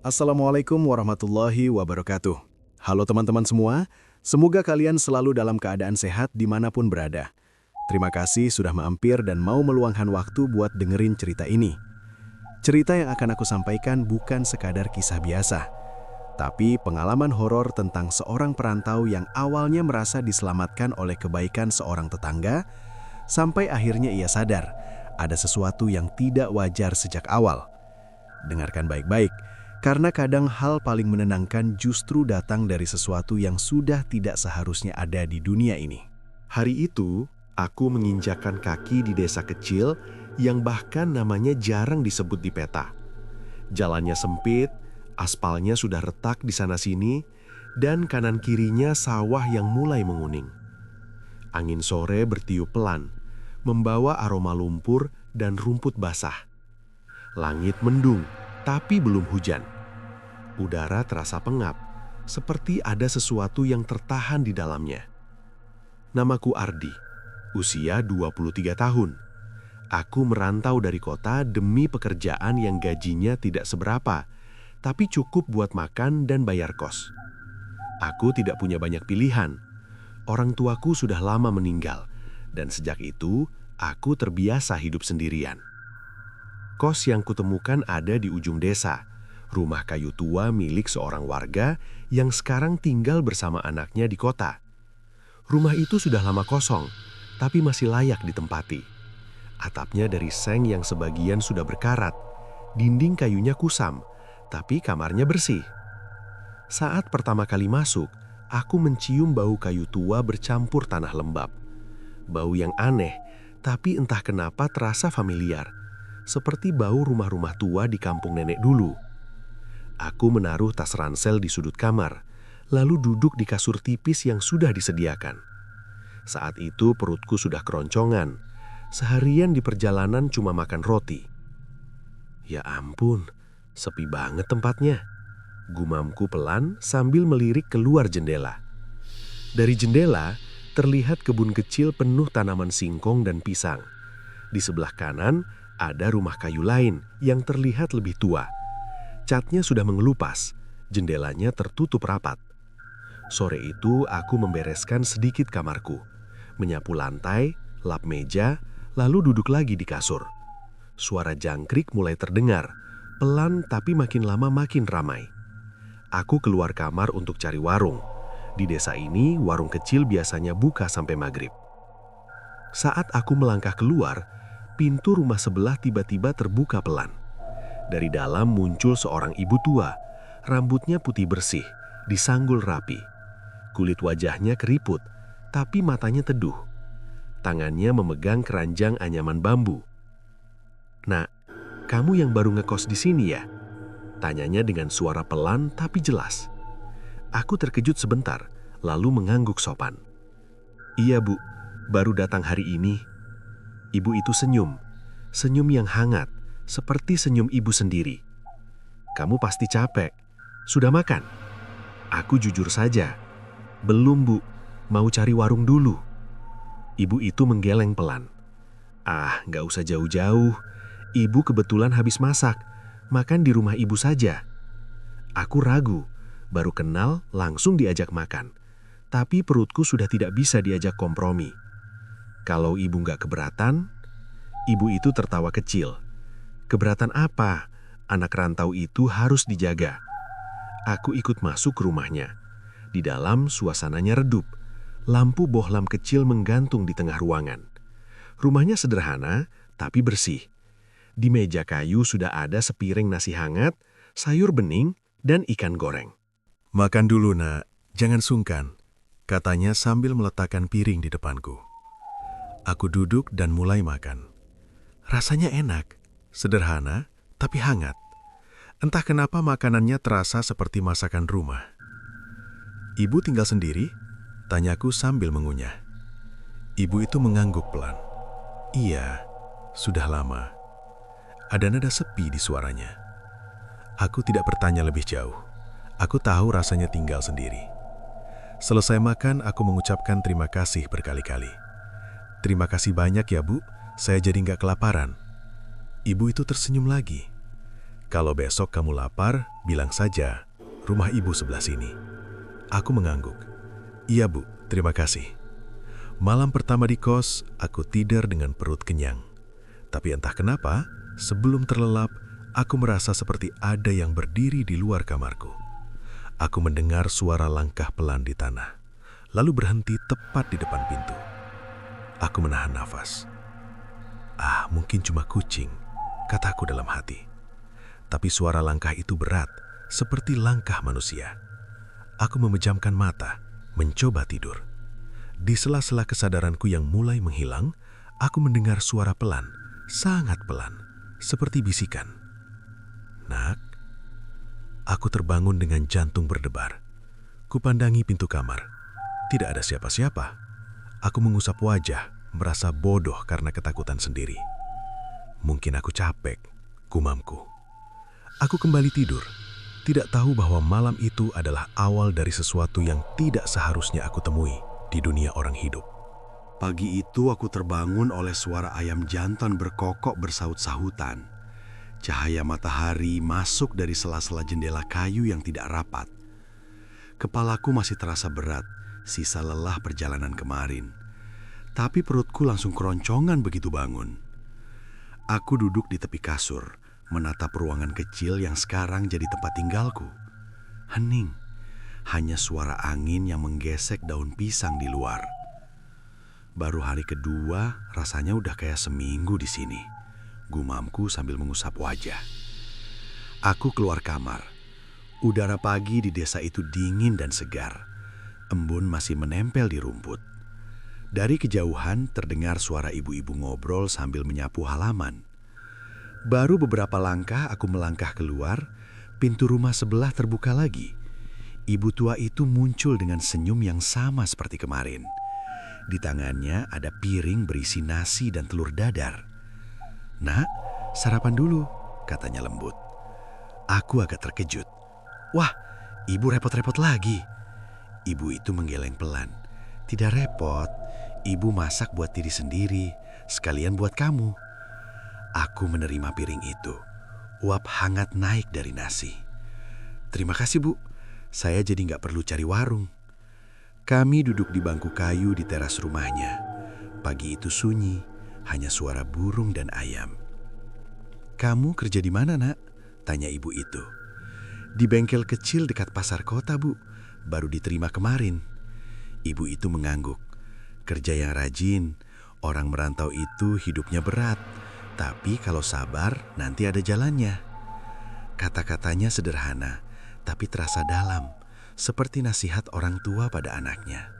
Assalamualaikum warahmatullahi wabarakatuh. Halo teman-teman semua, semoga kalian selalu dalam keadaan sehat dimanapun berada. Terima kasih sudah mampir dan mau meluangkan waktu buat dengerin cerita ini. Cerita yang akan aku sampaikan bukan sekadar kisah biasa, tapi pengalaman horor tentang seorang perantau yang awalnya merasa diselamatkan oleh kebaikan seorang tetangga, sampai akhirnya ia sadar ada sesuatu yang tidak wajar sejak awal. Dengarkan baik-baik, karena kadang hal paling menenangkan justru datang dari sesuatu yang sudah tidak seharusnya ada di dunia ini. Hari itu, aku menginjakkan kaki di desa kecil yang bahkan namanya jarang disebut di peta. Jalannya sempit, aspalnya sudah retak di sana-sini, dan kanan kirinya sawah yang mulai menguning. Angin sore bertiup pelan, membawa aroma lumpur dan rumput basah. Langit mendung, tapi belum hujan. Udara terasa pengap, seperti ada sesuatu yang tertahan di dalamnya. Namaku Ardi, usia 23 tahun. Aku merantau dari kota demi pekerjaan yang gajinya tidak seberapa, tapi cukup buat makan dan bayar kos. Aku tidak punya banyak pilihan. Orang tuaku sudah lama meninggal, dan sejak itu aku terbiasa hidup sendirian. Kos yang kutemukan ada di ujung desa, rumah kayu tua milik seorang warga yang sekarang tinggal bersama anaknya di kota. Rumah itu sudah lama kosong, tapi masih layak ditempati. Atapnya dari seng yang sebagian sudah berkarat, dinding kayunya kusam, tapi kamarnya bersih. Saat pertama kali masuk, aku mencium bau kayu tua bercampur tanah lembab. Bau yang aneh, tapi entah kenapa terasa familiar, seperti bau rumah-rumah tua di kampung nenek dulu. Aku menaruh tas ransel di sudut kamar, lalu duduk di kasur tipis yang sudah disediakan. Saat itu perutku sudah keroncongan. Seharian di perjalanan cuma makan roti. Ya ampun, sepi banget tempatnya. Gumamku pelan sambil melirik keluar jendela. Dari jendela, terlihat kebun kecil penuh tanaman singkong dan pisang. Di sebelah kanan, ada rumah kayu lain yang terlihat lebih tua. Catnya sudah mengelupas, jendelanya tertutup rapat. Sore itu aku membereskan sedikit kamarku, menyapu lantai, lap meja, lalu duduk lagi di kasur. Suara jangkrik mulai terdengar, pelan tapi makin lama makin ramai. Aku keluar kamar untuk cari warung. Di desa ini, warung kecil biasanya buka sampai maghrib. Saat aku melangkah keluar, pintu rumah sebelah tiba-tiba terbuka pelan. Dari dalam muncul seorang ibu tua, rambutnya putih bersih, disanggul rapi. Kulit wajahnya keriput, tapi matanya teduh. Tangannya memegang keranjang anyaman bambu. "Nak, kamu yang baru ngekos di sini ya?" Tanyanya dengan suara pelan tapi jelas. Aku terkejut sebentar, lalu mengangguk sopan. "Iya Bu, baru datang hari ini." Ibu itu senyum, senyum yang hangat, seperti senyum ibu sendiri. "Kamu pasti capek. Sudah makan?" Aku jujur saja. "Belum Bu, mau cari warung dulu." Ibu itu menggeleng pelan. "Ah, gak usah jauh-jauh. Ibu kebetulan habis masak. Makan di rumah ibu saja." Aku ragu, baru kenal langsung diajak makan. Tapi perutku sudah tidak bisa diajak kompromi. "Kalau ibu gak keberatan?" Ibu itu tertawa kecil. "Keberatan apa? Anak rantau itu harus dijaga." Aku ikut masuk ke rumahnya. Di dalam suasananya redup. Lampu bohlam kecil menggantung di tengah ruangan. Rumahnya sederhana, tapi bersih. Di meja kayu sudah ada sepiring nasi hangat, sayur bening, dan ikan goreng. "Makan dulu Nak, jangan sungkan," katanya sambil meletakkan piring di depanku. Aku duduk dan mulai makan. Rasanya enak, sederhana, tapi hangat. Entah kenapa makanannya terasa seperti masakan rumah. "Ibu tinggal sendiri?" tanyaku sambil mengunyah. Ibu itu mengangguk pelan. "Iya, sudah lama." Ada nada sepi di suaranya. Aku tidak bertanya lebih jauh. Aku tahu rasanya tinggal sendiri. Selesai makan, aku mengucapkan terima kasih berkali-kali. "Terima kasih banyak ya Bu, saya jadi nggak kelaparan." Ibu itu tersenyum lagi. Kalau besok kamu lapar, bilang saja, rumah ibu sebelah sini. Aku mengangguk. Iya bu, terima kasih. Malam pertama di kos, aku tidur dengan perut kenyang. Tapi entah kenapa, sebelum terlelap, aku merasa seperti ada yang berdiri di luar kamarku. Aku mendengar suara langkah pelan di tanah, lalu berhenti tepat di depan pintu. Aku menahan nafas. Mungkin cuma kucing, kataku dalam hati. Tapi suara langkah itu berat, seperti langkah manusia. Aku memejamkan mata, mencoba tidur. Di sela-sela kesadaranku yang mulai menghilang, aku mendengar suara pelan, sangat pelan, seperti bisikan. Nak, aku terbangun dengan jantung berdebar. Kupandangi pintu kamar. Tidak ada siapa-siapa. Aku mengusap wajah, merasa bodoh karena ketakutan sendiri. Mungkin aku capek, gumamku. Aku kembali tidur, tidak tahu bahwa malam itu adalah awal dari sesuatu yang tidak seharusnya aku temui di dunia orang hidup. Pagi itu aku terbangun oleh suara ayam jantan berkokok bersaut-sahutan. Cahaya matahari masuk dari sela-sela jendela kayu yang tidak rapat. Kepalaku masih terasa berat, sisa lelah perjalanan kemarin. Tapi perutku langsung keroncongan begitu bangun. Aku duduk di tepi kasur, menatap ruangan kecil yang sekarang jadi tempat tinggalku. Hening, hanya suara angin yang menggesek daun pisang di luar. Baru hari kedua, rasanya udah kayak seminggu di sini. Gumamku sambil mengusap wajah. Aku keluar kamar. Udara pagi di desa itu dingin dan segar. Embun masih menempel di rumput. Dari kejauhan terdengar suara ibu-ibu ngobrol sambil menyapu halaman. Baru beberapa langkah aku melangkah keluar, pintu rumah sebelah terbuka lagi. Ibu tua itu muncul dengan senyum yang sama seperti kemarin. Di tangannya ada piring berisi nasi dan telur dadar. Nak, sarapan dulu, katanya lembut. Aku agak terkejut. Wah, ibu repot-repot lagi. Ibu itu menggeleng pelan. Tidak repot, ibu masak buat diri sendiri, sekalian buat kamu. Aku menerima piring itu. Uap hangat naik dari nasi. Terima kasih bu, saya jadi nggak perlu cari warung. Kami duduk di bangku kayu di teras rumahnya. Pagi itu sunyi, hanya suara burung dan ayam. Kamu kerja di mana nak? Tanya ibu itu. Di bengkel kecil dekat pasar kota bu, baru diterima kemarin. Ibu itu mengangguk. Kerja yang rajin, orang merantau itu hidupnya berat. Tapi kalau sabar, nanti ada jalannya. Kata-katanya sederhana, tapi terasa dalam, seperti nasihat orang tua pada anaknya.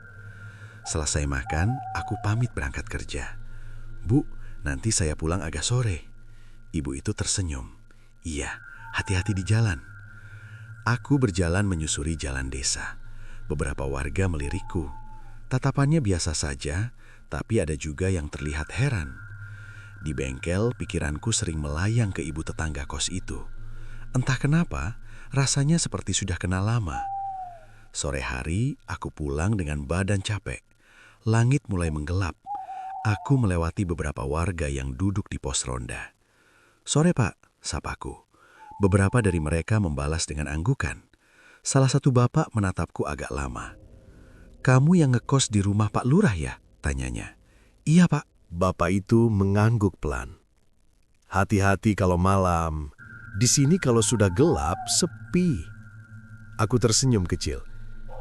Selesai makan, aku pamit berangkat kerja. Bu, nanti saya pulang agak sore. Ibu itu tersenyum. Iya, hati-hati di jalan. Aku berjalan menyusuri jalan desa. Beberapa warga melirikku. Tatapannya biasa saja, tapi ada juga yang terlihat heran. Di bengkel, pikiranku sering melayang ke ibu tetangga kos itu. Entah kenapa, rasanya seperti sudah kenal lama. Sore hari, aku pulang dengan badan capek. Langit mulai menggelap. Aku melewati beberapa warga yang duduk di pos ronda. Sore pak, sapaku. Beberapa dari mereka membalas dengan anggukan. Salah satu bapak menatapku agak lama. Kamu yang ngekos di rumah Pak Lurah ya? Tanyanya. Iya pak. Bapak itu mengangguk pelan. Hati-hati kalau malam. Di sini kalau sudah gelap, sepi. Aku tersenyum kecil.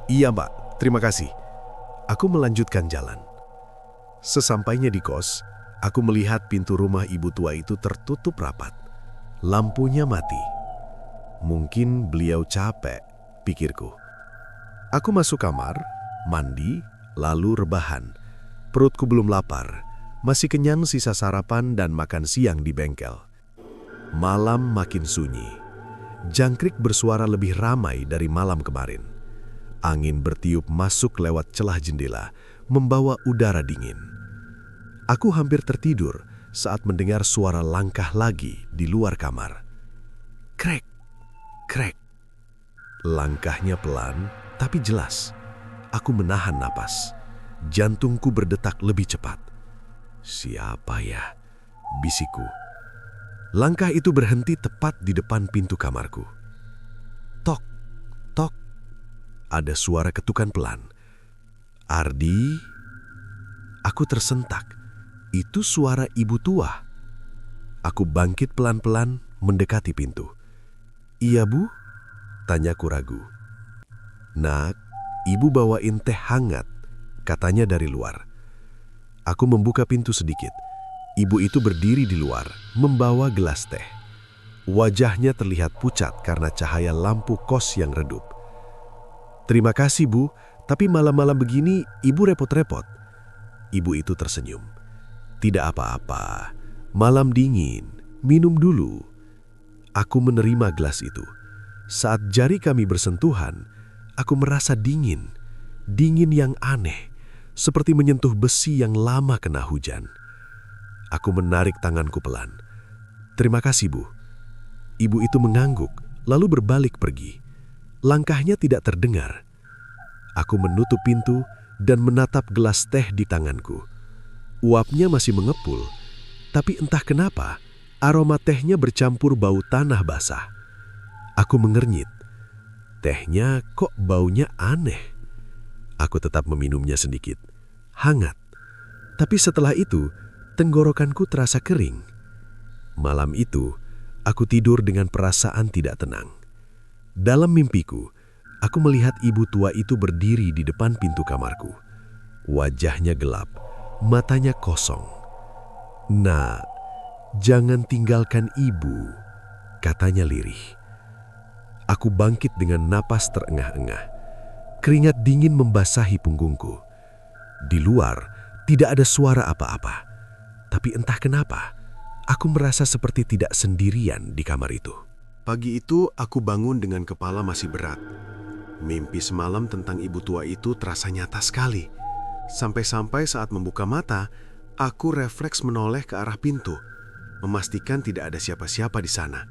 Iya mbak, terima kasih. Aku melanjutkan jalan. Sesampainya di kos, aku melihat pintu rumah ibu tua itu tertutup rapat. Lampunya mati. Mungkin beliau capek, pikirku. Aku masuk kamar, mandi, lalu rebahan. Perutku belum lapar. Masih kenyang sisa sarapan dan makan siang di bengkel. Malam makin sunyi. Jangkrik bersuara lebih ramai dari malam kemarin. Angin bertiup masuk lewat celah jendela, membawa udara dingin. Aku hampir tertidur saat mendengar suara langkah lagi di luar kamar. Krek, krek. Langkahnya pelan, tapi jelas. Aku menahan napas. Jantungku berdetak lebih cepat. Siapa ya? Bisikku. Langkah itu berhenti tepat di depan pintu kamarku. Tok, tok. Ada suara ketukan pelan. Ardi, aku tersentak. Itu suara ibu tua. Aku bangkit pelan-pelan mendekati pintu. Iya, Bu? Tanyaku ragu. Nak, ibu bawain teh hangat, katanya dari luar. Aku membuka pintu sedikit. Ibu itu berdiri di luar, membawa gelas teh. Wajahnya terlihat pucat karena cahaya lampu kos yang redup. Terima kasih, Bu, tapi malam-malam begini ibu repot-repot. Ibu itu tersenyum. Tidak apa-apa, malam dingin, minum dulu. Aku menerima gelas itu. Saat jari kami bersentuhan, aku merasa dingin. Dingin yang aneh, seperti menyentuh besi yang lama kena hujan. Aku menarik tanganku pelan. Terima kasih, Bu. Ibu itu mengangguk, lalu berbalik pergi. Langkahnya tidak terdengar. Aku menutup pintu dan menatap gelas teh di tanganku. Uapnya masih mengepul, tapi entah kenapa aroma tehnya bercampur bau tanah basah. Aku mengernyit. Tehnya kok baunya aneh. Aku tetap meminumnya sedikit. Hangat. Tapi setelah itu, tenggorokanku terasa kering. Malam itu, aku tidur dengan perasaan tidak tenang. Dalam mimpiku, aku melihat ibu tua itu berdiri di depan pintu kamarku. Wajahnya gelap, matanya kosong. Nak, jangan tinggalkan ibu, katanya lirih. Aku bangkit dengan napas terengah-engah. Keringat dingin membasahi punggungku. Di luar, tidak ada suara apa-apa. Tapi entah kenapa, aku merasa seperti tidak sendirian di kamar itu. Pagi itu, aku bangun dengan kepala masih berat. Mimpi semalam tentang ibu tua itu terasa nyata sekali. Sampai-sampai saat membuka mata, aku refleks menoleh ke arah pintu, memastikan tidak ada siapa-siapa di sana.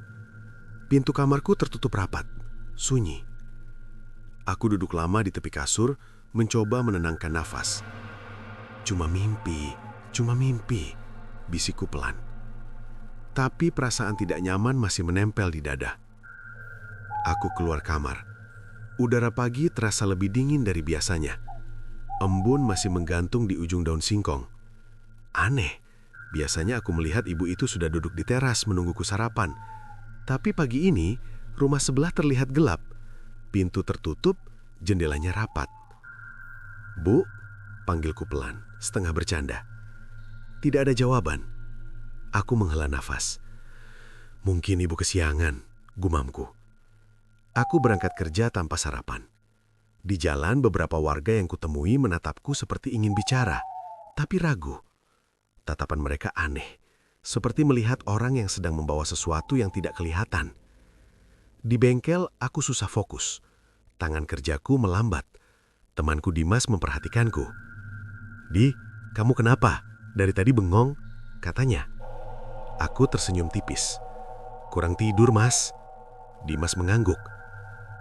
Pintu kamarku tertutup rapat, sunyi. Aku duduk lama di tepi kasur, mencoba menenangkan nafas. Cuma mimpi, bisikku pelan. Tapi perasaan tidak nyaman masih menempel di dada. Aku keluar kamar. Udara pagi terasa lebih dingin dari biasanya. Embun masih menggantung di ujung daun singkong. Aneh, biasanya aku melihat ibu itu sudah duduk di teras menungguku sarapan. Tapi pagi ini, rumah sebelah terlihat gelap. Pintu tertutup, jendelanya rapat. Bu, panggilku pelan, setengah bercanda. Tidak ada jawaban. Aku menghela nafas. Mungkin ibu kesiangan, gumamku. Aku berangkat kerja tanpa sarapan. Di jalan beberapa warga yang kutemui menatapku seperti ingin bicara, tapi ragu. Tatapan mereka aneh, seperti melihat orang yang sedang membawa sesuatu yang tidak kelihatan. Di bengkel aku susah fokus. Tangan kerjaku melambat. Temanku Dimas memperhatikanku. Di, kamu kenapa? Dari tadi bengong, katanya. Aku tersenyum tipis. Kurang tidur, Mas. Dimas mengangguk.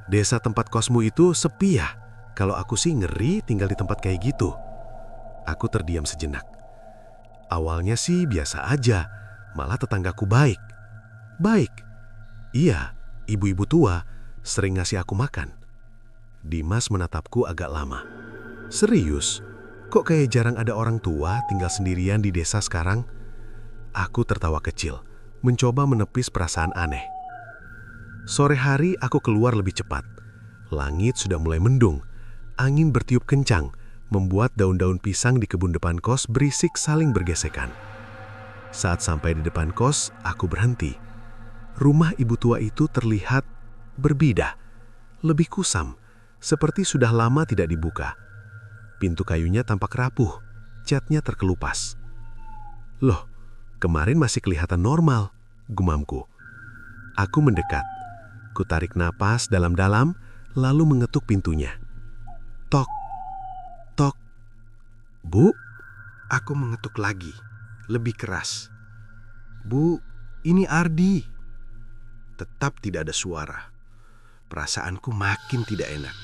Desa tempat kosmu itu sepi ya? Kalau aku sih ngeri tinggal di tempat kayak gitu. Aku terdiam sejenak. Awalnya sih biasa aja, malah tetanggaku baik. Baik? Iya, ibu-ibu tua sering ngasih aku makan. Dimas menatapku agak lama. Serius? Kok kayak jarang ada orang tua tinggal sendirian di desa sekarang? Aku tertawa kecil, mencoba menepis perasaan aneh. Sore hari aku keluar lebih cepat. Langit sudah mulai mendung. Angin bertiup kencang, membuat daun-daun pisang di kebun depan kos berisik saling bergesekan. Saat sampai di depan kos, aku berhenti. Rumah ibu tua itu terlihat berbeda, lebih kusam, seperti sudah lama tidak dibuka. Pintu kayunya tampak rapuh, catnya terkelupas. Loh, kemarin masih kelihatan normal, gumamku. Aku mendekat. Kutarik napas dalam-dalam, lalu mengetuk pintunya. Tok, tok. Bu, aku mengetuk lagi, lebih keras. Bu, ini Ardi. Tetap tidak ada suara. Perasaanku makin tidak enak.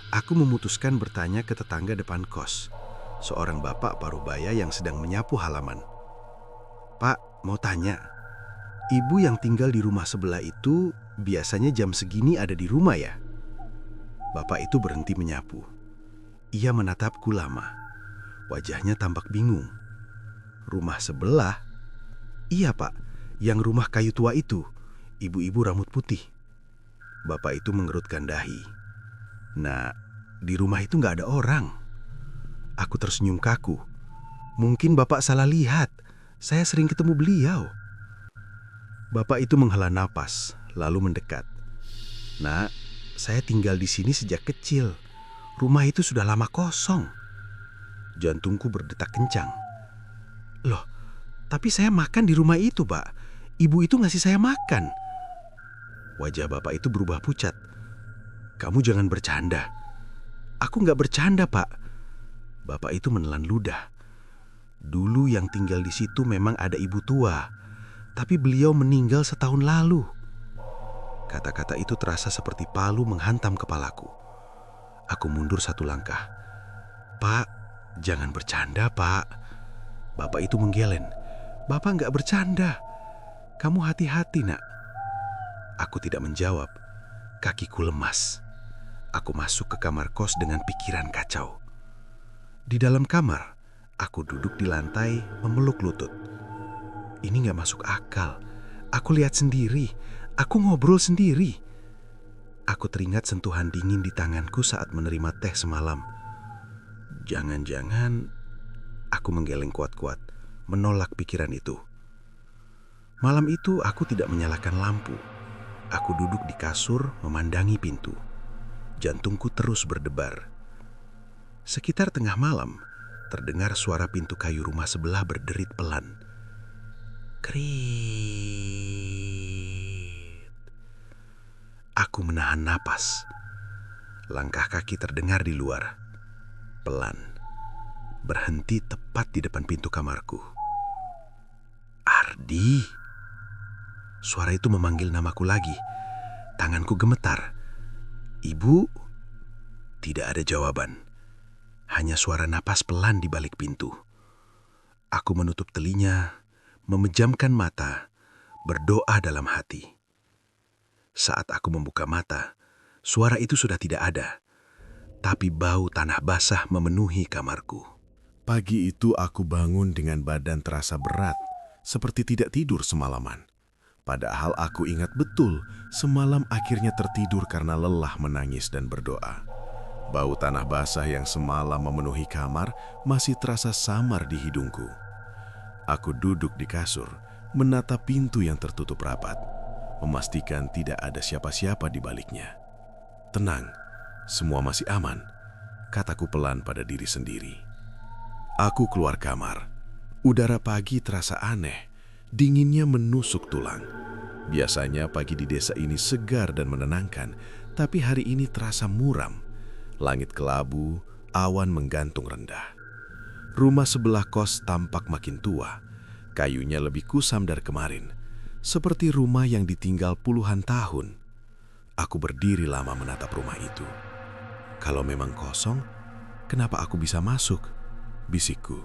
Aku memutuskan bertanya ke tetangga depan kos, seorang bapak parubaya yang sedang menyapu halaman. Pak, mau tanya. Ibu yang tinggal di rumah sebelah itu biasanya jam segini ada di rumah ya? Bapak itu berhenti menyapu. Ia menatapku lama. Wajahnya tampak bingung. Rumah sebelah? Iya pak, yang rumah kayu tua itu. Ibu-ibu rambut putih. Bapak itu mengerutkan dahi. Nah, di rumah itu nggak ada orang. Aku tersenyum kaku. Mungkin bapak salah lihat. Saya sering ketemu beliau. Bapak itu menghela napas, lalu mendekat. Nak, saya tinggal di sini sejak kecil. Rumah itu sudah lama kosong. Jantungku berdetak kencang. Loh, tapi saya makan di rumah itu, Pak. Ibu itu ngasih saya makan. Wajah bapak itu berubah pucat. Kamu jangan bercanda. Aku nggak bercanda, Pak. Bapak itu menelan ludah. Dulu yang tinggal di situ memang ada ibu tua. Tapi beliau meninggal setahun lalu. Kata-kata itu terasa seperti palu menghantam kepalaku. Aku mundur satu langkah. Pak, jangan bercanda, Pak. Bapak itu menggeleng. Bapak nggak bercanda. Kamu hati-hati, nak. Aku tidak menjawab. Kakiku lemas. Aku masuk ke kamar kos dengan pikiran kacau. Di dalam kamar, aku duduk di lantai memeluk lutut. Ini gak masuk akal. Aku lihat sendiri. Aku ngobrol sendiri. Aku teringat sentuhan dingin di tanganku saat menerima teh semalam. Jangan-jangan aku menggeleng kuat-kuat, menolak pikiran itu. Malam itu aku tidak menyalakan lampu. Aku duduk di kasur memandangi pintu. Jantungku terus berdebar. Sekitar tengah malam, terdengar suara pintu kayu rumah sebelah berderit pelan. Krit. Aku menahan napas. Langkah kaki terdengar di luar. Pelan. Berhenti tepat di depan pintu kamarku. Ardi. Suara itu memanggil namaku lagi. Tanganku gemetar. Ibu. Tidak ada jawaban. Hanya suara napas pelan di balik pintu. Aku menutup telinga, memejamkan mata, berdoa dalam hati. Saat aku membuka mata, suara itu sudah tidak ada, tapi bau tanah basah memenuhi kamarku. Pagi itu aku bangun dengan badan terasa berat, seperti tidak tidur semalaman. Padahal aku ingat betul, semalam akhirnya tertidur karena lelah menangis dan berdoa. Bau tanah basah yang semalam memenuhi kamar masih terasa samar di hidungku. Aku duduk di kasur, menatap pintu yang tertutup rapat, memastikan tidak ada siapa-siapa di baliknya. Tenang, semua masih aman, kataku pelan pada diri sendiri. Aku keluar kamar. Udara pagi terasa aneh, dinginnya menusuk tulang. Biasanya pagi di desa ini segar dan menenangkan, tapi hari ini terasa muram. Langit kelabu, awan menggantung rendah. Rumah sebelah kos tampak makin tua. Kayunya lebih kusam dari kemarin, seperti rumah yang ditinggal puluhan tahun. Aku berdiri lama menatap rumah itu. Kalau memang kosong, kenapa aku bisa masuk? Bisikku.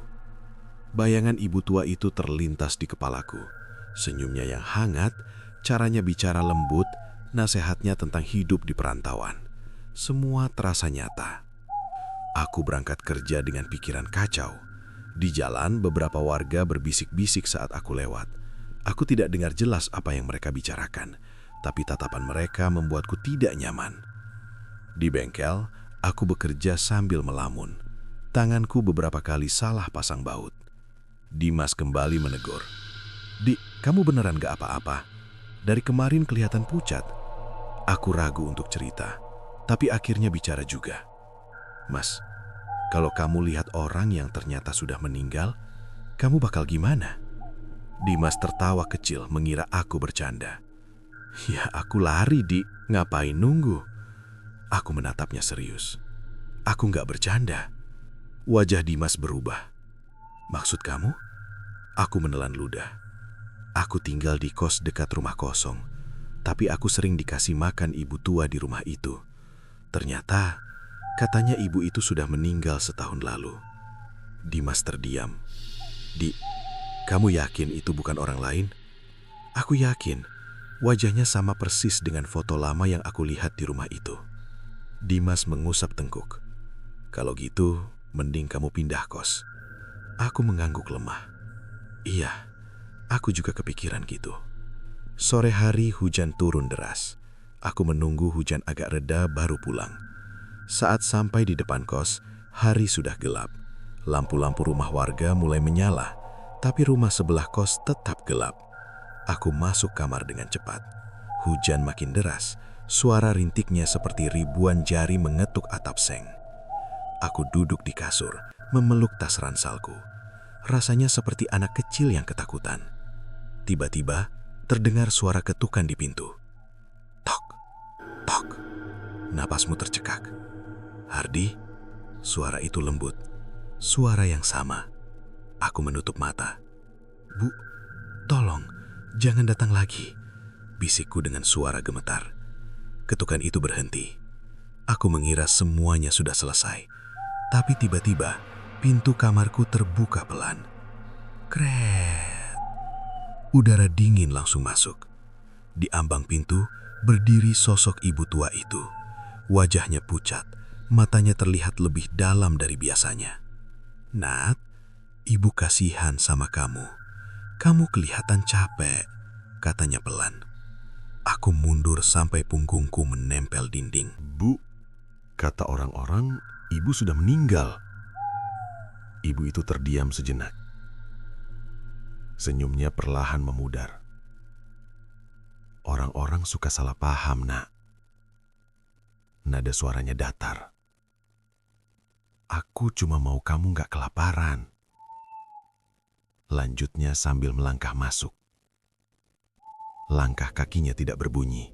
Bayangan ibu tua itu terlintas di kepalaku. Senyumnya yang hangat, caranya bicara lembut, nasihatnya tentang hidup di perantauan. Semua terasa nyata. Aku berangkat kerja dengan pikiran kacau. Di jalan, beberapa warga berbisik-bisik saat aku lewat. Aku tidak dengar jelas apa yang mereka bicarakan, tapi tatapan mereka membuatku tidak nyaman. Di bengkel, aku bekerja sambil melamun. Tanganku beberapa kali salah pasang baut. Dimas kembali menegur. Di, kamu beneran gak apa-apa? Dari kemarin kelihatan pucat. Aku ragu untuk cerita, tapi akhirnya bicara juga. Mas, kalau kamu lihat orang yang ternyata sudah meninggal, kamu bakal gimana? Dimas tertawa kecil mengira aku bercanda. Ya, aku lari, Di. Ngapain nunggu? Aku menatapnya serius. Aku nggak bercanda. Wajah Dimas berubah. Maksud kamu? Aku menelan ludah. Aku tinggal di kos dekat rumah kosong, tapi aku sering dikasih makan ibu tua di rumah itu. Ternyata, katanya ibu itu sudah meninggal setahun lalu. Dimas terdiam. Di, kamu yakin itu bukan orang lain? Aku yakin wajahnya sama persis dengan foto lama yang aku lihat di rumah itu. Dimas mengusap tengkuk. Kalau gitu, mending kamu pindah kos. Aku mengangguk lemah. Iya, aku juga kepikiran gitu. Sore hari hujan turun deras. Aku menunggu hujan agak reda baru pulang. Saat sampai di depan kos, hari sudah gelap. Lampu-lampu rumah warga mulai menyala, tapi rumah sebelah kos tetap gelap. Aku masuk kamar dengan cepat. Hujan makin deras, suara rintiknya seperti ribuan jari mengetuk atap seng. Aku duduk di kasur, memeluk tas ransalku. Rasanya seperti anak kecil yang ketakutan. Tiba-tiba, terdengar suara ketukan di pintu. Tok, tok. Napasmu tercekak. Hardi, suara itu lembut. Suara yang sama. Aku menutup mata. Bu, tolong, jangan datang lagi, bisikku dengan suara gemetar. Ketukan itu berhenti. Aku mengira semuanya sudah selesai. Tapi tiba-tiba, pintu kamarku terbuka pelan. Kret. Udara dingin langsung masuk. Di ambang pintu, berdiri sosok ibu tua itu. Wajahnya pucat, matanya terlihat lebih dalam dari biasanya. Nat, ibu kasihan sama kamu. Kamu kelihatan capek, katanya pelan. Aku mundur sampai punggungku menempel dinding. Bu, kata orang-orang, ibu sudah meninggal. Ibu itu terdiam sejenak. Senyumnya perlahan memudar. Orang-orang suka salah paham, Nak. Nada suaranya datar. Aku cuma mau kamu gak kelaparan. Lanjutnya sambil melangkah masuk. Langkah kakinya tidak berbunyi.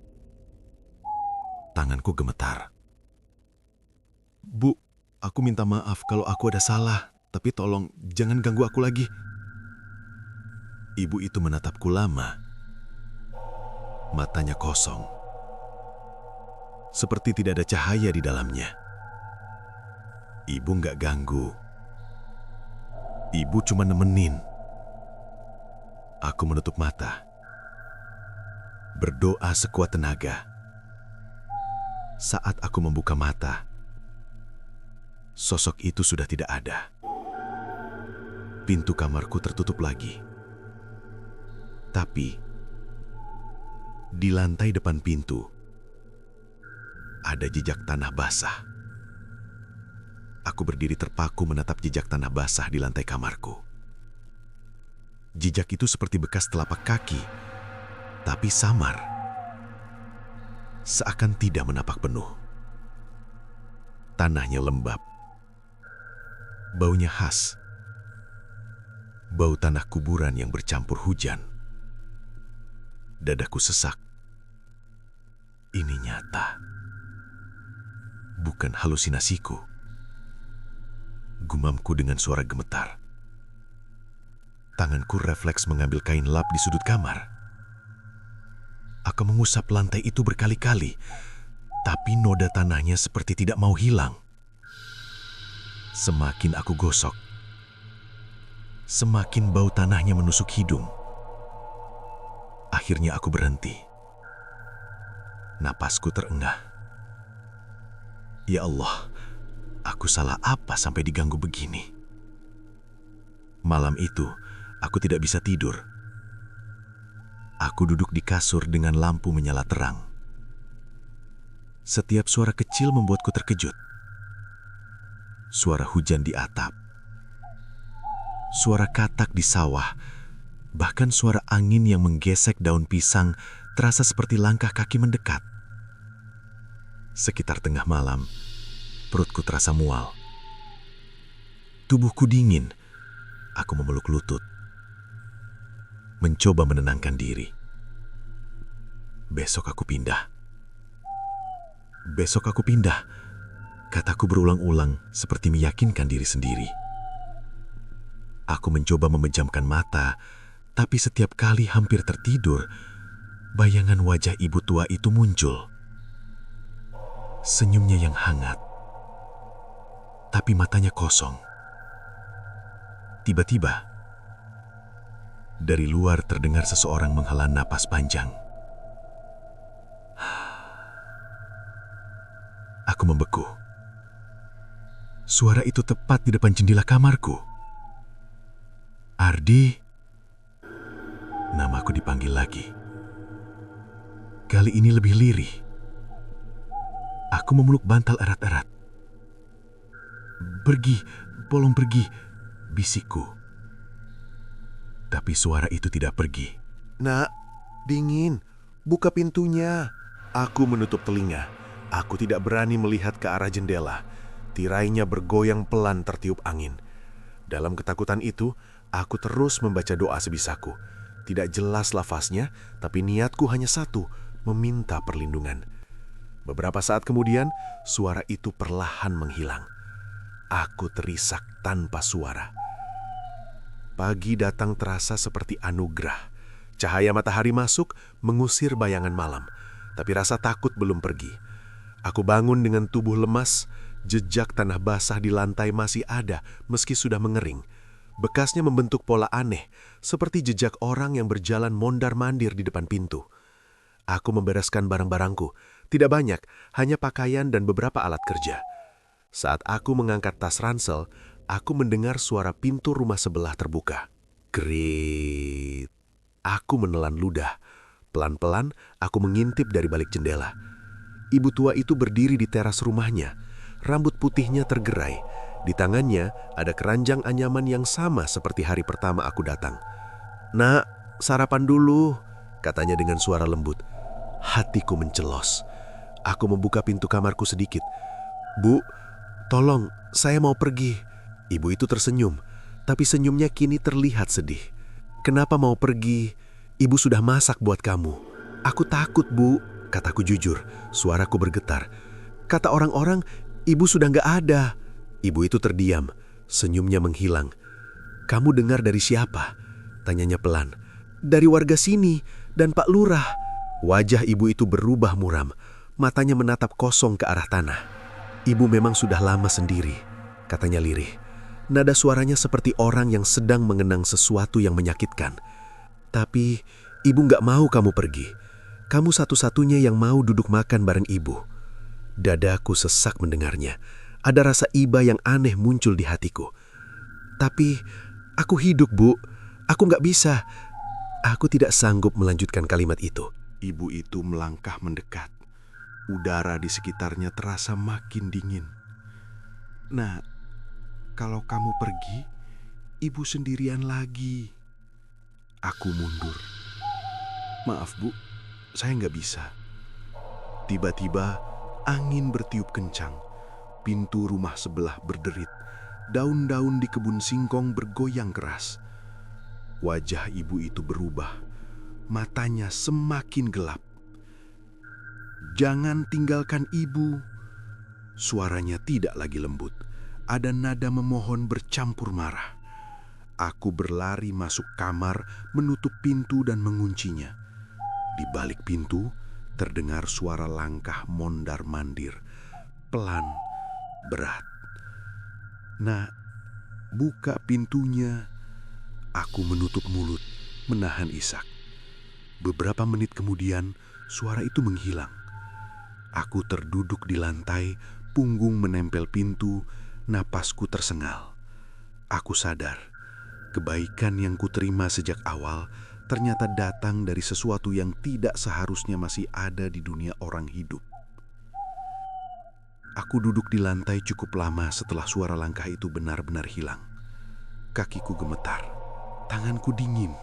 Tanganku gemetar. Bu, aku minta maaf kalau aku ada salah, tapi tolong jangan ganggu aku lagi. Ibu itu menatapku lama. Matanya kosong. Seperti tidak ada cahaya di dalamnya. Ibu nggak ganggu. Ibu cuma nemenin. Aku menutup mata. Berdoa sekuat tenaga. Saat aku membuka mata, sosok itu sudah tidak ada. Pintu kamarku tertutup lagi. Tapi, di lantai depan pintu, ada jejak tanah basah. Aku berdiri terpaku menatap jejak tanah basah di lantai kamarku. Jejak itu seperti bekas telapak kaki, tapi samar. Seakan tidak menapak penuh. Tanahnya lembab. Baunya khas. Bau tanah kuburan yang bercampur hujan. Dadaku sesak. Ini nyata. Bukan halusinasiku. Gumamku dengan suara gemetar. Tanganku refleks mengambil kain lap di sudut kamar. Aku mengusap lantai itu berkali-kali, tapi noda tanahnya seperti tidak mau hilang. Semakin aku gosok, semakin bau tanahnya menusuk hidung. Akhirnya aku berhenti. Napasku terengah. Ya Allah, aku salah apa sampai diganggu begini? Malam itu, aku tidak bisa tidur. Aku duduk di kasur dengan lampu menyala terang. Setiap suara kecil membuatku terkejut. Suara hujan di atap. Suara katak di sawah. Bahkan suara angin yang menggesek daun pisang terasa seperti langkah kaki mendekat. Sekitar tengah malam, perutku terasa mual. Tubuhku dingin. Aku memeluk lutut. Mencoba menenangkan diri. Besok aku pindah. Besok aku pindah. Kataku berulang-ulang seperti meyakinkan diri sendiri. Aku mencoba memejamkan mata, tapi setiap kali hampir tertidur, bayangan wajah ibu tua itu muncul. Senyumnya yang hangat, tapi matanya kosong. Tiba-tiba, Dari luar terdengar seseorang menghela napas panjang. Aku membeku. Suara itu tepat di depan jendela kamarku. Ardi. Namaku dipanggil lagi. Kali ini lebih lirih. Aku memeluk bantal erat-erat. Pergi, tolong pergi, bisikku. Tapi suara itu tidak pergi. Nak, dingin. Buka pintunya. Aku menutup telinga. Aku tidak berani melihat ke arah jendela. Tirainya bergoyang pelan tertiup angin. Dalam ketakutan itu, aku terus membaca doa sebisaku. Tidak jelas lafaznya, tapi niatku hanya satu, meminta perlindungan. Beberapa saat kemudian, suara itu perlahan menghilang. Aku terisak tanpa suara. Pagi datang terasa seperti anugerah. Cahaya matahari masuk, mengusir bayangan malam. Tapi rasa takut belum pergi. Aku bangun dengan tubuh lemas, jejak tanah basah di lantai masih ada meski sudah mengering. Bekasnya membentuk pola aneh, seperti jejak orang yang berjalan mondar-mandir di depan pintu. Aku membereskan barang-barangku. Tidak banyak, hanya pakaian dan beberapa alat kerja. Saat aku mengangkat tas ransel, aku mendengar suara pintu rumah sebelah terbuka. Krit. Aku menelan ludah. Pelan-pelan, aku mengintip dari balik jendela. Ibu tua itu berdiri di teras rumahnya. Rambut putihnya tergerai. Di tangannya ada keranjang anyaman yang sama seperti hari pertama aku datang. "Nak, sarapan dulu," katanya dengan suara lembut. Hatiku mencelos. Aku membuka pintu kamarku sedikit. "Bu, tolong, saya mau pergi." Ibu itu tersenyum, tapi senyumnya kini terlihat sedih. "Kenapa mau pergi? Ibu sudah masak buat kamu." "Aku takut, Bu," kataku jujur. Suaraku bergetar. "Kata orang-orang, ibu sudah nggak ada." Ibu itu terdiam, senyumnya menghilang. "Kamu dengar dari siapa?" tanyanya pelan. "Dari warga sini dan Pak Lurah." Wajah ibu itu berubah muram, matanya menatap kosong ke arah tanah. "Ibu memang sudah lama sendiri," katanya lirih. Nada suaranya seperti orang yang sedang mengenang sesuatu yang menyakitkan. "Tapi ibu nggak mau kamu pergi. Kamu satu-satunya yang mau duduk makan bareng ibu." Dadaku sesak mendengarnya. Ada rasa iba yang aneh muncul di hatiku. "Tapi aku hidup, Bu. Aku nggak bisa." Aku tidak sanggup melanjutkan kalimat itu. Ibu itu melangkah mendekat. Udara di sekitarnya terasa makin dingin. "Nah, kalau kamu pergi, ibu sendirian lagi." Aku mundur. "Maaf, Bu, saya nggak bisa." Tiba-tiba angin bertiup kencang. Pintu rumah sebelah berderit. Daun-daun di kebun singkong bergoyang keras. Wajah ibu itu berubah. Matanya semakin gelap. "Jangan tinggalkan ibu." Suaranya tidak lagi lembut. Ada nada memohon bercampur marah. Aku berlari masuk kamar, menutup pintu dan menguncinya. Di balik pintu, terdengar suara langkah mondar-mandir. Pelan, berat. "Nak, buka pintunya." Aku menutup mulut, menahan isak. Beberapa menit kemudian, suara itu menghilang. Aku terduduk di lantai, punggung menempel pintu, napasku tersengal. Aku sadar, kebaikan yang kuterima sejak awal ternyata datang dari sesuatu yang tidak seharusnya masih ada di dunia orang hidup. Aku duduk di lantai cukup lama setelah suara langkah itu benar-benar hilang. Kakiku gemetar, tanganku dingin.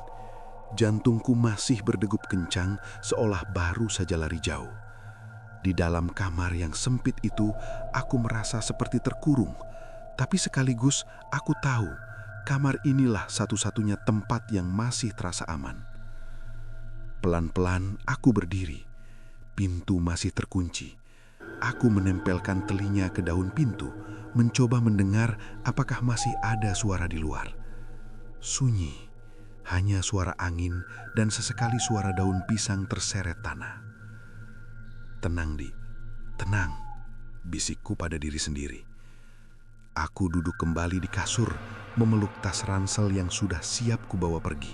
Jantungku masih berdegup kencang seolah baru saja lari jauh. Di dalam kamar yang sempit itu, aku merasa seperti terkurung. Tapi sekaligus aku tahu, kamar inilah satu-satunya tempat yang masih terasa aman. Pelan-pelan aku berdiri. Pintu masih terkunci. Aku menempelkan telinga ke daun pintu, mencoba mendengar apakah masih ada suara di luar. Sunyi. Hanya suara angin dan sesekali suara daun pisang terseret tanah. "Tenang, Di. Tenang," bisikku pada diri sendiri. Aku duduk kembali di kasur, memeluk tas ransel yang sudah siap kubawa pergi.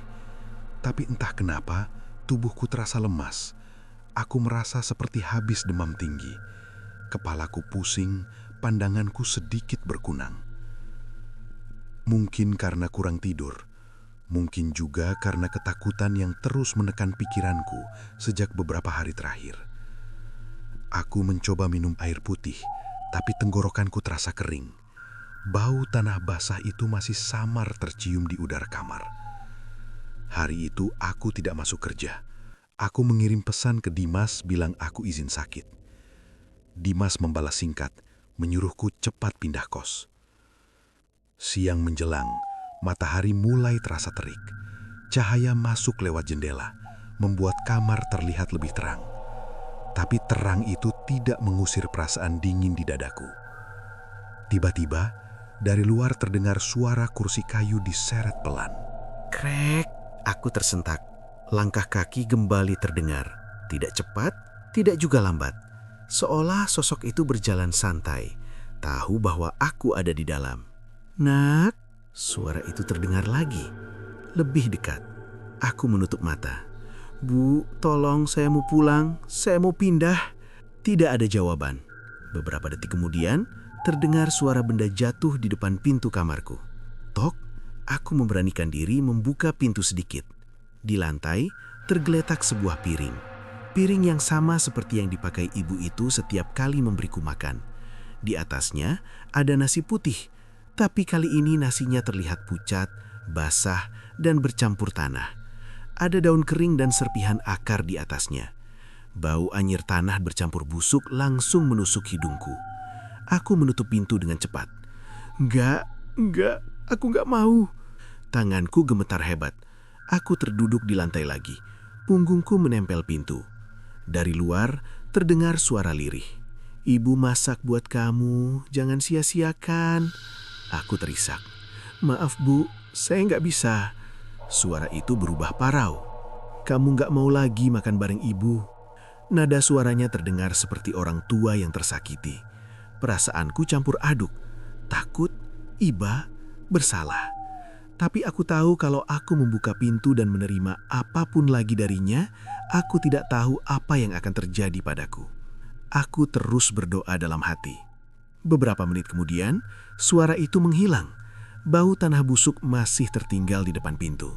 Tapi entah kenapa, tubuhku terasa lemas. Aku merasa seperti habis demam tinggi. Kepalaku pusing, pandanganku sedikit berkunang. Mungkin karena kurang tidur, mungkin juga karena ketakutan yang terus menekan pikiranku sejak beberapa hari terakhir. Aku mencoba minum air putih, tapi tenggorokanku terasa kering. Bau tanah basah itu masih samar tercium di udara kamar. Hari itu aku tidak masuk kerja. Aku mengirim pesan ke Dimas bilang aku izin sakit. Dimas membalas singkat, menyuruhku cepat pindah kos. Siang menjelang, matahari mulai terasa terik. Cahaya masuk lewat jendela, membuat kamar terlihat lebih terang. Tapi terang itu tidak mengusir perasaan dingin di dadaku. Tiba-tiba, dari luar terdengar suara kursi kayu diseret pelan. Krek, aku tersentak. Langkah kaki kembali terdengar. Tidak cepat, tidak juga lambat. Seolah sosok itu berjalan santai, tahu bahwa aku ada di dalam. Nak, suara itu terdengar lagi. Lebih dekat. Aku menutup mata. Bu, tolong saya mau pulang, saya mau pindah. Tidak ada jawaban. Beberapa detik kemudian, terdengar suara benda jatuh di depan pintu kamarku. Tok, aku memberanikan diri membuka pintu sedikit. Di lantai, tergeletak sebuah piring. Piring yang sama seperti yang dipakai ibu itu setiap kali memberiku makan. Di atasnya ada nasi putih, tapi kali ini nasinya terlihat pucat, basah, dan bercampur tanah. Ada daun kering dan serpihan akar di atasnya. Bau anyir tanah bercampur busuk langsung menusuk hidungku. Aku menutup pintu dengan cepat. Enggak, aku enggak mau. Tanganku gemetar hebat. Aku terduduk di lantai lagi. Punggungku menempel pintu. Dari luar terdengar suara lirih. Ibu masak buat kamu, jangan sia-siakan. Aku terisak. Maaf bu, saya nggak bisa. Suara itu berubah parau. Kamu nggak mau lagi makan bareng ibu. Nada suaranya terdengar seperti orang tua yang tersakiti. Perasaanku campur aduk. Takut, iba, bersalah. Tapi aku tahu kalau aku membuka pintu dan menerima apapun lagi darinya, aku tidak tahu apa yang akan terjadi padaku. Aku terus berdoa dalam hati. Beberapa menit kemudian, suara itu menghilang. Bau tanah busuk masih tertinggal di depan pintu.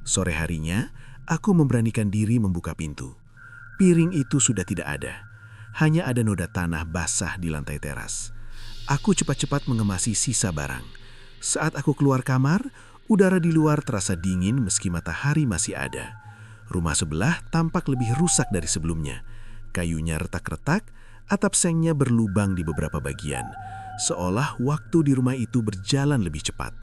Sore harinya, aku memberanikan diri membuka pintu. Piring itu sudah tidak ada. Hanya ada noda tanah basah di lantai teras. Aku cepat-cepat mengemasi sisa barang. Saat aku keluar kamar, udara di luar terasa dingin meski matahari masih ada. Rumah sebelah tampak lebih rusak dari sebelumnya. Kayunya retak-retak, atap sengnya berlubang di beberapa bagian. Seolah waktu di rumah itu berjalan lebih cepat.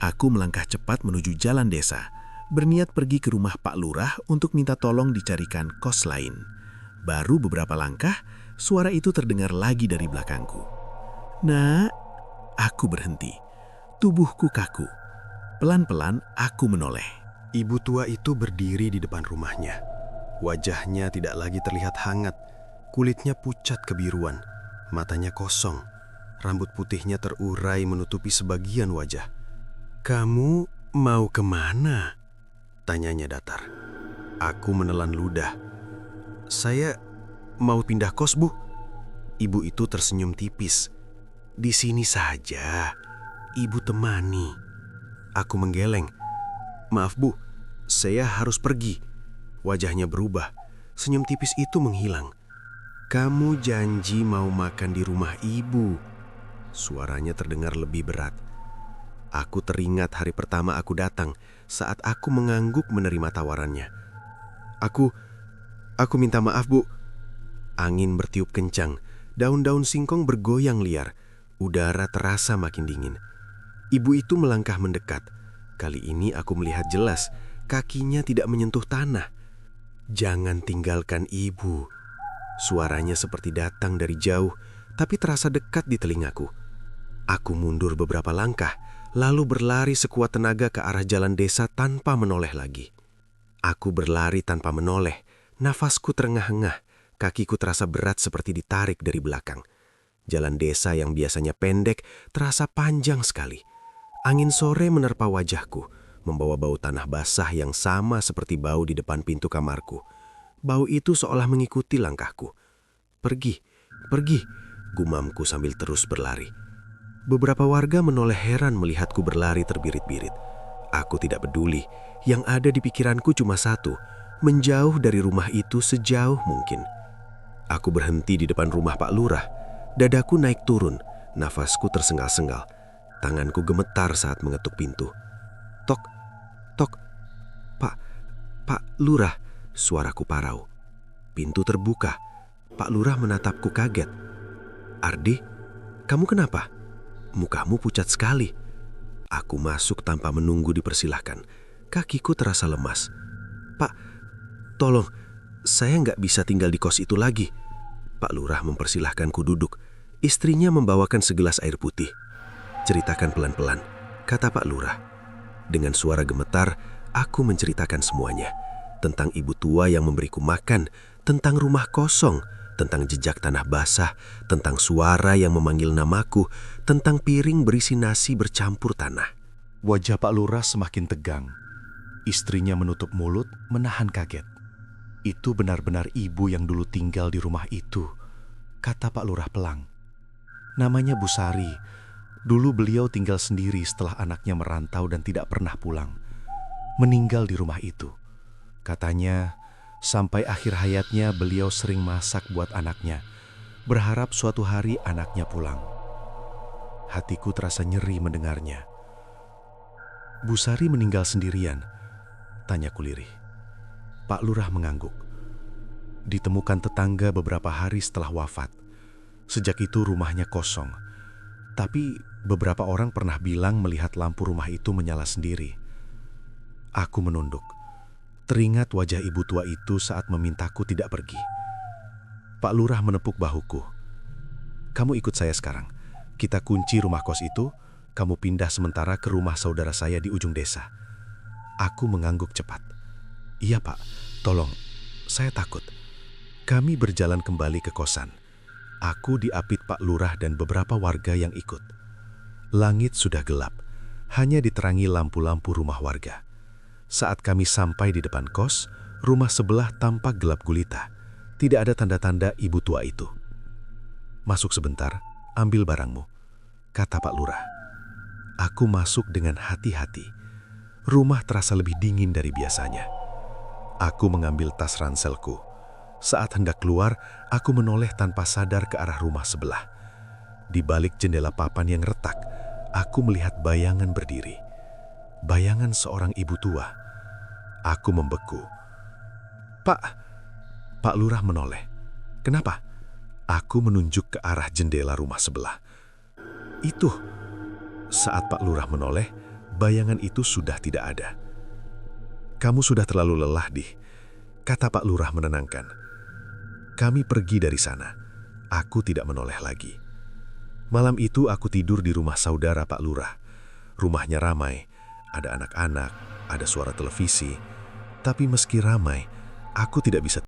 Aku melangkah cepat menuju jalan desa, berniat pergi ke rumah Pak Lurah untuk minta tolong dicarikan kos lain. Baru beberapa langkah, suara itu terdengar lagi dari belakangku. Nak, aku berhenti. Tubuhku kaku. Pelan-pelan aku menoleh. Ibu tua itu berdiri di depan rumahnya. Wajahnya tidak lagi terlihat hangat. Kulitnya pucat kebiruan. Matanya kosong. Rambut putihnya terurai menutupi sebagian wajah. "Kamu mau kemana?" tanyanya datar. Aku menelan ludah. "Saya mau pindah kos, Bu." Ibu itu tersenyum tipis. "Di sini saja. Ibu temani." Aku menggeleng. "Maaf Bu, saya harus pergi." Wajahnya berubah. Senyum tipis itu menghilang. "Kamu janji mau makan di rumah ibu." Suaranya terdengar lebih berat. Aku teringat hari pertama aku datang saat aku mengangguk menerima tawarannya. Aku minta maaf Bu." Angin bertiup kencang. Daun-daun singkong bergoyang liar. Udara terasa makin dingin. Ibu itu melangkah mendekat. Kali ini aku melihat jelas, kakinya tidak menyentuh tanah. "Jangan tinggalkan ibu." Suaranya seperti datang dari jauh, tapi terasa dekat di telingaku. Aku mundur beberapa langkah, lalu berlari sekuat tenaga ke arah jalan desa tanpa menoleh lagi. Aku berlari tanpa menoleh, nafasku terengah-engah, kakiku terasa berat seperti ditarik dari belakang. Jalan desa yang biasanya pendek terasa panjang sekali. Angin sore menerpa wajahku, membawa bau tanah basah yang sama seperti bau di depan pintu kamarku. Bau itu seolah mengikuti langkahku. Pergi, pergi, gumamku sambil terus berlari. Beberapa warga menoleh heran melihatku berlari terbirit-birit. Aku tidak peduli, yang ada di pikiranku cuma satu, menjauh dari rumah itu sejauh mungkin. Aku berhenti di depan rumah Pak Lurah. Dadaku naik turun, nafasku tersengal-sengal. Tanganku gemetar saat mengetuk pintu. Tok, tok, Pak Lurah, suaraku parau. Pintu terbuka. Pak Lurah menatapku kaget. Ardi, kamu kenapa? Mukamu pucat sekali. Aku masuk tanpa menunggu dipersilahkan. Kakiku terasa lemas. Pak, tolong, saya nggak bisa tinggal di kos itu lagi. Pak Lurah mempersilahkanku duduk. Istrinya membawakan segelas air putih. Ceritakan pelan-pelan, kata Pak Lurah. Dengan suara gemetar, aku menceritakan semuanya. Tentang ibu tua yang memberiku makan, tentang rumah kosong, tentang jejak tanah basah, tentang suara yang memanggil namaku, tentang piring berisi nasi bercampur tanah. Wajah Pak Lurah semakin tegang. Istrinya menutup mulut, menahan kaget. Itu benar-benar ibu yang dulu tinggal di rumah itu, kata Pak Lurah pelang. Namanya Bu Sari. Dulu beliau tinggal sendiri setelah anaknya merantau dan tidak pernah pulang. Meninggal di rumah itu. Katanya, sampai akhir hayatnya beliau sering masak buat anaknya, berharap suatu hari anaknya pulang. Hatiku terasa nyeri mendengarnya. Bu Sari meninggal sendirian, tanyaku lirih. Pak Lurah mengangguk. Ditemukan tetangga beberapa hari setelah wafat. Sejak itu rumahnya kosong. Tapi beberapa orang pernah bilang melihat lampu rumah itu menyala sendiri. Aku menunduk. Teringat wajah ibu tua itu saat memintaku tidak pergi. Pak Lurah menepuk bahuku. Kamu ikut saya sekarang. Kita kunci rumah kos itu, kamu pindah sementara ke rumah saudara saya di ujung desa. Aku mengangguk cepat. Iya Pak, tolong, saya takut. Kami berjalan kembali ke kosan. Aku diapit Pak Lurah dan beberapa warga yang ikut. Langit sudah gelap, hanya diterangi lampu-lampu rumah warga. Saat kami sampai di depan kos, rumah sebelah tampak gelap gulita. Tidak ada tanda-tanda ibu tua itu. Masuk sebentar, ambil barangmu, kata Pak Lurah. Aku masuk dengan hati-hati. Rumah terasa lebih dingin dari biasanya. Aku mengambil tas ranselku. Saat hendak keluar, aku menoleh tanpa sadar ke arah rumah sebelah. Di balik jendela papan yang retak, aku melihat bayangan berdiri. Bayangan seorang ibu tua. Aku membeku. Pak Lurah menoleh. Kenapa? Aku menunjuk ke arah jendela rumah sebelah. Itu. Saat Pak Lurah menoleh, bayangan itu sudah tidak ada. Kamu sudah terlalu lelah, Dih, kata Pak Lurah menenangkan. Kami pergi dari sana. Aku tidak menoleh lagi. Malam itu aku tidur di rumah saudara Pak Lurah. Rumahnya ramai, ada anak-anak, ada suara televisi. Tapi meski ramai, aku tidak bisa